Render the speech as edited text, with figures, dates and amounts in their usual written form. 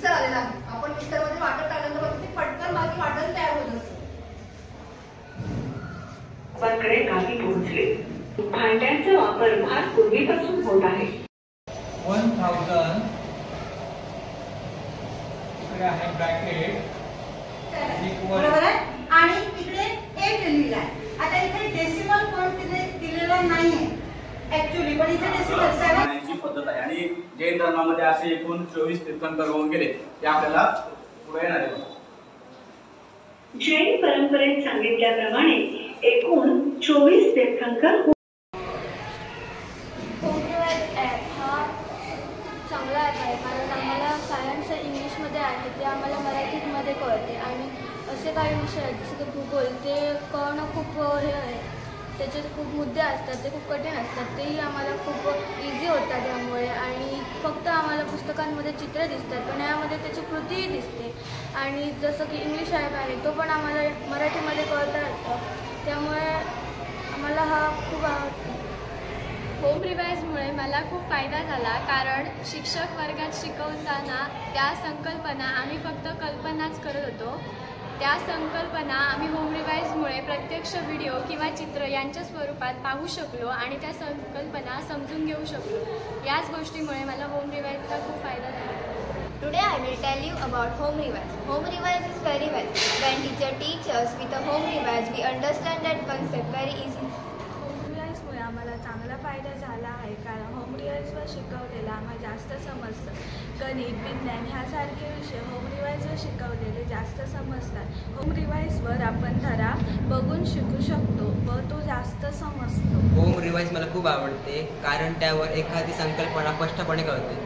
Mixer आलेला आहे. आपण मिक्सरमध्ये वाटण टाकल्यानंतर ते पटकन माझी वाटण तयार होत असतं. आपल्याकडे काही पोहोचले. भांड्यांचा वापर फार पूर्वीपासून होत आहे. 1000 इकडे आहे ब्रॅकेट बरोबर आहे. आणि इकडे 8 लिहिलेला आहे. आता इथे डेसिमल पॉइंट दिलेला नाहीये ऍक्च्युअली, पण इथे डेसिमल 7 पद्धत आहे. आणि जैन धर्मामध्ये असे एकूण 24 तीर्थंकर होऊन गेले ते आपल्याला पुढे येणार आहे. जैन परंपरेत सांगितल्याप्रमाणे एकूण 24 तीर्थंकर चांगला आहे, कारण आम्हाला सायन्स इंग्लिशमध्ये आहे ते आम्हाला मराठीमध्ये कळते. आणि असे काही विषय आहेत जसं की भूगोल, ते कळणं खूप हे आहे. त्याचे खूप मुद्दे असतात, ते खूप कठीण असतात, तेही आम्हाला खूप इझी होतात त्यामुळे. आणि फक्त आम्हाला पुस्तकांमध्ये चित्र दिसतात, पण यामध्ये त्याची कृतीही दिसते. आणि जसं की इंग्लिश आहे तो पण आम्हाला मराठीमध्ये कळता येतं, त्यामुळे आम्हाला हा खूप आवडतो. होम रिवाइजमुळे मला खूप फायदा झाला, कारण शिक्षक वर्गात शिकवताना त्या संकल्पना आम्ही फक्त कल्पनाच करत होतो. त्या संकल्पना आम्ही होम रिवाइजमुळे प्रत्यक्ष व्हिडिओ किंवा चित्र यांच्या स्वरूपात पाहू शकलो आणि त्या संकल्पना समजून घेऊ शकलो. याच गोष्टीमुळे मला होम रिवाइजचा खूप फायदा झाला. Today I will tell you about home revise. Home revise is very well. When teacher teaches us with a home revise, we understand that concept very easily. Home रिवाइजमुळे आम्हाला चांगला फायदा झाला आहे, कारण होम रिवाइजवर शिकवलेलं आम्हाला जास्त समजतं. गणित, विज्ञान ह्यासारखे विषय होम रिवाइजवर शिकवलेले जास्त समजतात. होम रिवाइजवर आपण धडा बघून शिकू शकतो व तो जास्त समजतो. होम रिवाइज मला खूप आवडते, कारण त्यावर एखादी संकल्पना स्पष्टपणे कळते.